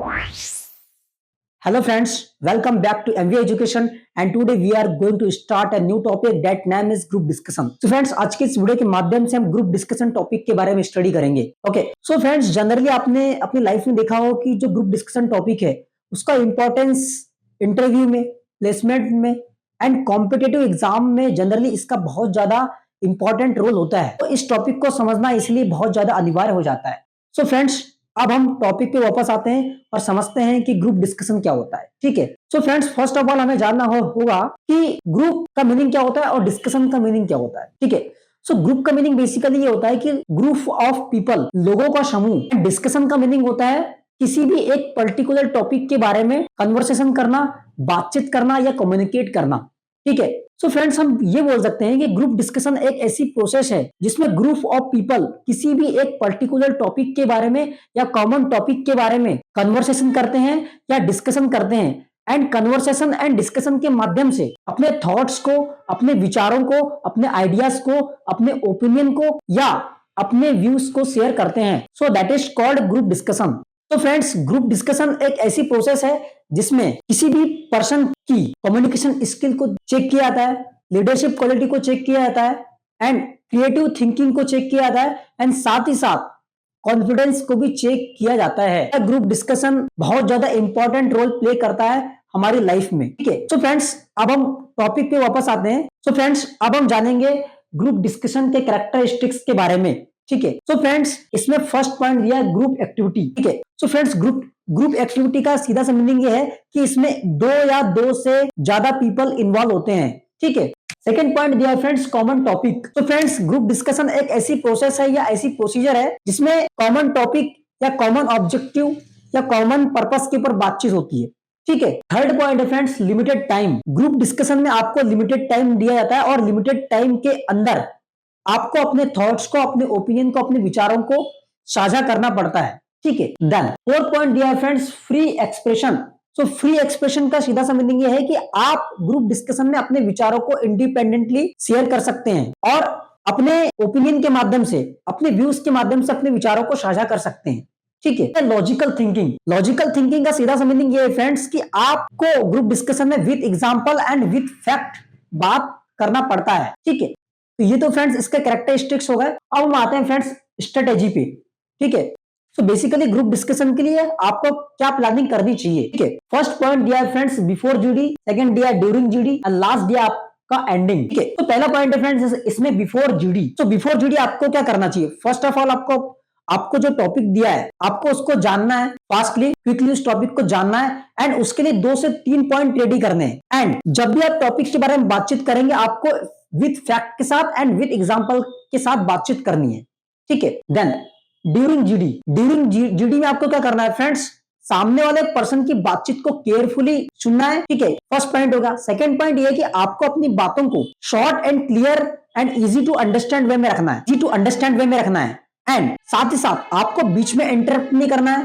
Hello friends, welcome back to MV Education and today we are going to start a new topic that name is group discussion. So friends, आज के इस video के माध्यम से हम group discussion topic के बारे में स्टडी करेंगे. ओके, सो फ्रेंड्स जनरली आपने अपनी लाइफ में देखा हो कि जो ग्रुप डिस्कशन टॉपिक है उसका इंपॉर्टेंस इंटरव्यू में, प्लेसमेंट में एंड कॉम्पिटिटिव एग्जाम में जनरली इसका बहुत ज्यादा इंपॉर्टेंट रोल होता है. तो इस टॉपिक को समझना इसलिए बहुत ज्यादा अनिवार्य हो जाता है. सो फ्रेंड्स, अब हम टॉपिक पे वापस आते हैं और समझते हैं कि ग्रुप डिस्कशन क्या होता है. ठीक है, so friends first of all हमें जानना होगा कि ग्रुप का मीनिंग क्या होता है और डिस्कशन का मीनिंग क्या होता है. ठीक है, सो ग्रुप का मीनिंग बेसिकली ये होता है कि ग्रुप ऑफ पीपल, लोगों का समूह. डिस्कशन का मीनिंग होता है किसी भी एक पर्टिकुलर टॉपिक के बारे में कन्वर्सेशन करना, बातचीत करना या कम्युनिकेट करना. ठीक है, सो फ्रेंड्स हम ये बोल सकते हैं कि ग्रुप डिस्कशन एक ऐसी प्रोसेस है जिसमें ग्रुप ऑफ पीपल किसी भी एक पर्टिकुलर टॉपिक के बारे में या कॉमन टॉपिक के बारे में कन्वर्सेशन करते हैं या डिस्कशन करते हैं एंड कन्वर्सेशन एंड डिस्कशन के माध्यम से अपने थॉट्स को, अपने विचारों को, अपने आइडियाज को, अपने ओपिनियन को या अपने व्यूज को शेयर करते हैं. So that is called group discussion. तो फ्रेंड्स, ग्रुप डिस्कशन एक ऐसी प्रोसेस है जिसमें किसी भी पर्सन की कम्युनिकेशन स्किल को चेक किया जाता है, लीडरशिप क्वालिटी को चेक किया जाता है एंड क्रिएटिव थिंकिंग को चेक किया जाता है एंड साथ ही साथ कॉन्फिडेंस को भी चेक किया जाता है. ग्रुप डिस्कशन बहुत ज्यादा इंपॉर्टेंट रोल प्ले करता है हमारी लाइफ में. ठीक है, सो फ्रेंड्स अब हम टॉपिक पे वापस आते हैं. सो फ्रेंड्स अब हम जानेंगे ग्रुप डिस्कशन के कैरेक्टरिस्टिक्स के बारे में. ठीक है, सो फ्रेंड्स इसमें फर्स्ट पॉइंट दिया है ग्रुप एक्टिविटी. ठीक है, सो फ्रेंड्स ग्रुप एक्टिविटी का सीधा सा मीनिंग ये है कि इसमें दो या दो से ज्यादा पीपल इन्वॉल्व होते हैं. ठीक है, सेकंड पॉइंट दिया है फ्रेंड्स कॉमन टॉपिक. तो फ्रेंड्स ग्रुप डिस्कशन एक ऐसी प्रोसेस है या ऐसी प्रोसीजर है जिसमें कॉमन टॉपिक या कॉमन ऑब्जेक्टिव या कॉमन पर्पस के ऊपर बातचीत होती है. ठीक है, थर्ड पॉइंट है friends limited time. Group discussion में आपको लिमिटेड टाइम दिया जाता है और लिमिटेड टाइम के अंदर आपको अपने थॉट्स को, अपने ओपिनियन को, अपने विचारों को साझा करना पड़ता है. ठीक है, देन फोर्थ पॉइंट दिया है friends free expression. So free expression का सीधा सा मीनिंग ये है कि आप ग्रुप डिस्कशन में अपने विचारों को इंडिपेंडेंटली शेयर कर सकते हैं और अपने ओपिनियन के माध्यम से, अपने व्यूज के माध्यम से अपने विचारों को साझा कर सकते हैं. ठीक है, लॉजिकल थिंकिंग. लॉजिकल थिंकिंग का सीधा सा मीनिंग ये है फ्रेंड्स कि आपको ग्रुप डिस्कशन में with example and with fact बात करना पड़ता है. ठीक है, तो ये तो फ्रेंड्स इसके कैरेक्टरिस्टिक्स हो गए. अब हम आते हैं फ्रेंड्स स्ट्रेटेजी पे. ठीक है, सो बेसिकली ग्रुप डिस्कशन के लिए आपको क्या प्लानिंग करनी चाहिए. ठीक है, फर्स्ट पॉइंट दिया है फ्रेंड्स बिफोर जीडी, सेकंड दिया है ड्यूरिंग जीडी और लास्ट दिया आपका एंडिंग. ठीक है, तो पहला पॉइंट है फ्रेंड्स इसमें बिफोर जीडी. तो बिफोर जीडी आपको क्या करना चाहिए. फर्स्ट ऑफ ऑल आपको जो टॉपिक दिया है आपको उसको जानना है, फास्टली क्विकली उस टॉपिक को जानना है एंड उसके लिए 2 से 3 पॉइंट रेडी करने हैं. एंड जब भी आप टॉपिक के बारे में बातचीत करेंगे आपको विद फैक्ट के साथ एंड विद एग्जांपल के साथ बातचीत करनी है. ठीक है, देन ड्यूरिंग जीडी में आपको क्या करना है फ्रेंड्स, सामने वाले पर्सन की बातचीत को केयरफुली सुनना है. ठीक है, फर्स्ट पॉइंट होगा. सेकंड पॉइंट ये है कि आपको अपनी बातों को short and clear and easy to understand way में रखना है. एंड साथ ही साथ आपको बीच में इंटरप्ट नहीं करना है,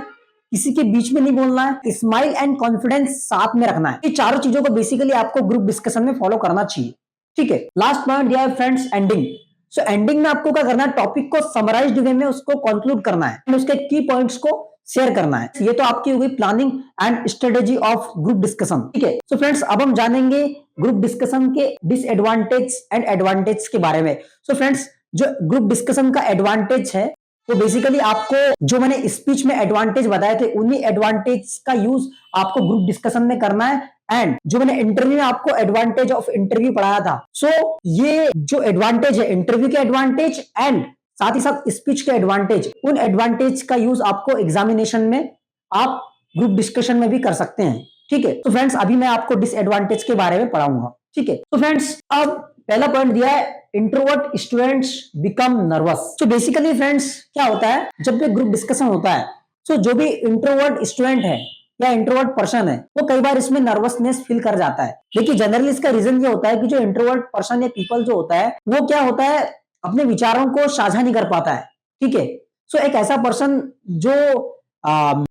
किसी के बीच में नहीं बोलना है, स्माइल एंड कॉन्फिडेंस साथ में रखना है. ये चारों चीजों को बेसिकली आपको ग्रुप डिस्कशन में फॉलो करना चाहिए. ठीक है, लास्ट पॉइंट दिया है फ्रेंड्स एंडिंग. सो एंडिंग में आपको क्या करना है, टॉपिक को समराइज्ड वे में उसको कंक्लूड करना है और उसके की पॉइंट्स को शेयर करना है. ये तो आपकी हो गई planning and strategy of group discussion. ठीक है, सो फ्रेंड्स अब हम जानेंगे ग्रुप डिस्कशन के डिसएडवांटेज एंड एडवांटेज के बारे में. सो फ्रेंड्स जो ग्रुप डिस्कशन का एडवांटेज है तो बेसिकली आपको जो मैंने स्पीच में एडवांटेज बताए थे उन्हीं एडवांटेज का यूज आपको ग्रुप डिस्कशन में करना है. एंड जो मैंने इंटरव्यू में आपको एडवांटेज ऑफ इंटरव्यू पढ़ाया था, सो ये जो एडवांटेज है इंटरव्यू के एडवांटेज एंड साथ ही साथ स्पीच के एडवांटेज, उन एडवांटेज का यूज आपको एग्जामिनेशन में आप ग्रुप डिस्कशन में भी कर सकते हैं. ठीक है, तो फ्रेंड्स अभी मैं आपको डिसएडवांटेज के बारे में पढ़ाऊंगा. ठीक है, तो फ्रेंड्स अब पहला पॉइंट दिया है इंट्रोवर्ट स्टूडेंट्स बिकम नर्वस. तो बेसिकली फ्रेंड्स क्या होता है जब भी ग्रुप डिस्कशन होता है, सो जो भी इंट्रोवर्ट स्टूडेंट है या इंट्रोवर्ट पर्सन है वो कई बार इसमें नर्वसनेस फील कर जाता है. देखिए जनरली इसका रीजन ये होता है कि जो इंट्रोवर्ट पर्सन या पीपल जो होता है वो क्या होता है, अपने विचारों को साझा नहीं कर पाता है. ठीक है, सो एक ऐसा पर्सन जो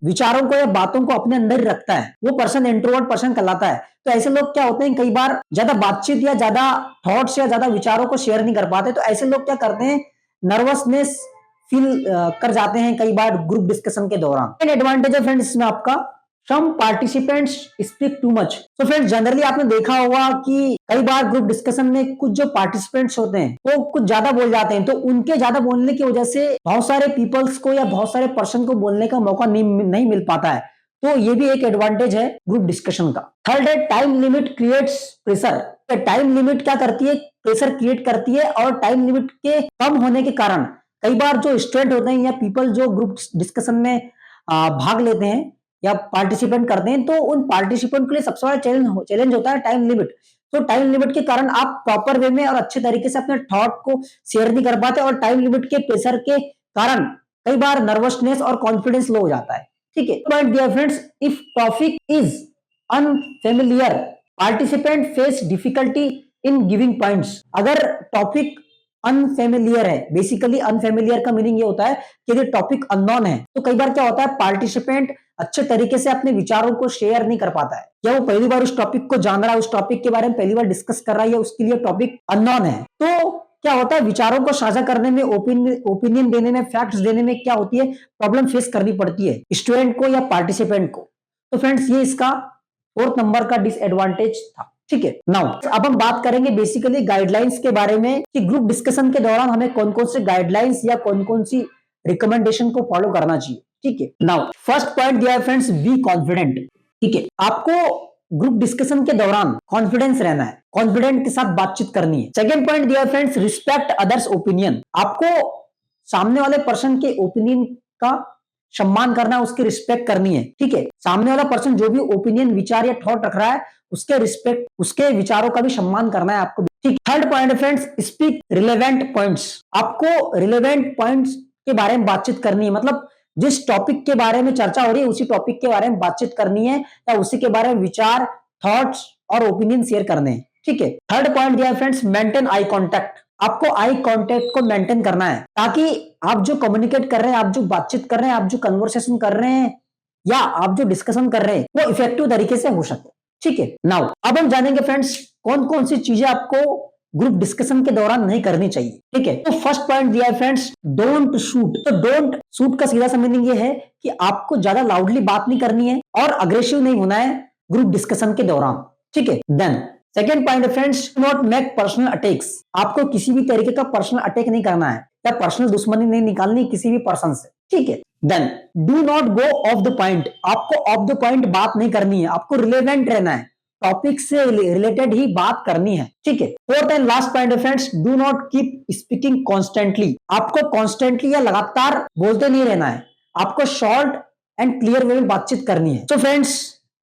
विचारों को या बातों को अपने अंदर ही रखता है वो पर्सन इंट्रोवर्ट पर्सन कहलाता है. तो ऐसे लोग क्या होते हैं कई बार ज्यादा बातचीत या ज्यादा थॉट्स या ज्यादा विचारों को शेयर नहीं कर पाते. तो ऐसे लोग क्या करते हैं, नर्वसनेस फील कर जाते हैं कई बार ग्रुप डिस्कशन के दौरान. एडवांटेज है फ्रेंड्स इसमें आपका सम पार्टिसिपेंट्स स्पीक टू मच। तो फ्रेंड्स जनरली आपने देखा होगा कि कई बार ग्रुप डिस्कशन में कुछ जो पार्टिसिपेंट्स होते हैं वो कुछ ज्यादा बोल जाते हैं, तो उनके ज्यादा बोलने की वजह से बहुत सारे पीपल्स को या बहुत सारे पर्सन को बोलने का मौका नहीं मिल पाता है। तो ये भी एक एडवांटेज है ग्रुप डिस्कशन का। थर्ड है time limit creates pressure. Time limit क्या करती है, प्रेशर क्रिएट करती है, और टाइम लिमिट के कम होने के कारण कई बार जो स्टूडेंट होते हैं या पीपल जो ग्रुप डिस्कशन में भाग लेते हैं या पार्टिसिपेंट करते हैं, तो उन पार्टिसिपेंट के लिए सबसे बड़ा चैलेंज होता है टाइम लिमिट। तो टाइम लिमिट के कारण आप प्रॉपर वे में और अच्छे तरीके से अपने थॉट को शेयर नहीं कर पाते, और टाइम लिमिट के प्रेशर के कारण कई बार नर्वसनेस और कॉन्फिडेंस लो हो जाता है। ठीक है, but dear friends, if topic is unfamiliar participant face difficulty in giving points. अगर टॉपिक अनफेमिलियर है, बेसिकली अनफेमिलियर का मीनिंग ये होता है कि यदि टॉपिक अननोन है तो कई बार क्या होता है, पार्टिसिपेंट अच्छे तरीके से अपने विचारों को शेयर नहीं कर पाता है, या वो पहली बार उस टॉपिक को जान रहा है, उस टॉपिक के बारे में पहली बार डिस्कस कर रहा है, या उसके लिए टॉपिक अननोन है। तो क्या होता है, विचारों को साझा करने में, ओपिनियन देने में, फैक्ट्स देने में क्या होती है, प्रॉब्लम फेस करनी पड़ती है स्टूडेंट को या पार्टिसिपेंट को। तो फ्रेंड्स ये इसका 4th नंबर का डिसएडवांटेज था। ठीक है, नाउ अब हम बात करेंगे बेसिकली गाइडलाइंस के बारे में कि ग्रुप डिस्कशन के दौरान हमें कौन कौन से गाइडलाइंस या कौन कौन सी रिकमेंडेशन को फॉलो करना चाहिए। ठीक है, नाउ फर्स्ट पॉइंट दिया है फ्रेंड्स, बी कॉन्फिडेंट। ठीक है, आपको ग्रुप डिस्कशन के दौरान कॉन्फिडेंस रहना है, कॉन्फिडेंट के साथ बातचीत करनी है। सेकेंड पॉइंट दिया है फ्रेंड्स, रिस्पेक्ट अदर्स ओपिनियन। आपको सामने वाले पर्सन के ओपिनियन का सम्मान करना, उसकी रिस्पेक्ट करनी है। ठीक है, सामने वाला पर्सन जो भी ओपिनियन, विचार या थॉट रख रहा है, उसके रिस्पेक्ट, उसके विचारों का भी सम्मान करना है आपको। ठीक, third point friends, speak relevant points. आपको रिलेवेंट पॉइंट्स के बारे में बातचीत करनी है, मतलब जिस टॉपिक के बारे में चर्चा हो रही है उसी टॉपिक के बारे में बातचीत करनी है, या उसी के बारे में विचार, थॉट्स और ओपिनियन शेयर करने हैं। ठीक है, थर्ड पॉइंट दिया है फ्रेंड्स, मेंटेन आई कांटेक्ट। आपको आई कांटेक्ट को मेंटेन करना है, ताकि आप जो कम्युनिकेट कर रहे हैं, आप जो बातचीत कर रहे हैं, आप जो कन्वर्सेशन कर रहे हैं, या आप जो डिस्कशन कर रहे हैं, वो इफेक्टिव तरीके से हो सके। ठीक है, नाउ अब हम जानेंगे फ्रेंड्स कौन कौन सी चीजें आपको ग्रुप डिस्कशन के दौरान नहीं करनी चाहिए। ठीक है, तो फर्स्ट पॉइंट दिया है फ्रेंड्स, डोंट शूट। तो डोंट शूट का सीधा सा मीनिंग ये है कि आपको ज्यादा लाउडली बात नहीं करनी है और अग्रेसिव नहीं होना है ग्रुप डिस्कशन के दौरान। ठीक है, देन सेकेंड पॉइंट है friends, not make personal attacks. आपको किसी भी तरीके का पर्सनल अटैक नहीं करना है, या पर्सनल दुश्मनी नहीं निकालनी किसी भी पर्सन से। ठीक है, then do not go off the point. आपको ऑफ द पॉइंट बात नहीं करनी है, आपको रिलेवेंट रहना है, टॉपिक से रिलेटेड ही बात करनी है। ठीक है, फोर्थ एंड लास्ट पॉइंट है friends, do not keep speaking constantly. आपको कॉन्स्टेंटली या लगातार बोलते नहीं रहना है, आपको शॉर्ट एंड क्लियर वे में बातचीत करनी है। तो फ्रेंड्स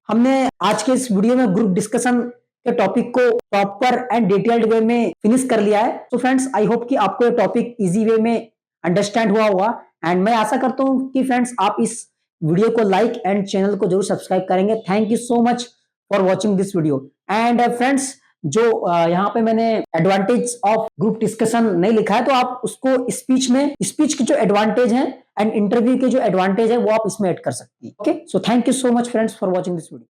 हमने आज के इस वीडियो में ग्रुप डिस्कशन के टॉपिक को प्रॉपर एंड डिटेल्ड वे में फिनिश कर लिया है। तो फ्रेंड्स आई होप कि आपको ये टॉपिक इजी वे में अंडरस्टैंड हुआ होगा, एंड मैं आशा करता हूं कि फ्रेंड्स आप इस वीडियो को लाइक एंड चैनल को जरूर सब्सक्राइब करेंगे। Thank you so much for watching this video. And friends जो यहाँ पे मैंने एडवांटेज ऑफ ग्रुप डिस्कशन नहीं लिखा है, तो आप उसको स्पीच के जो एडवांटेज है एंड इंटरव्यू के जो एडवांटेज है वो आप इसमें ऐड कर सकती हैं। Okay, so thank you so much friends for watching this video.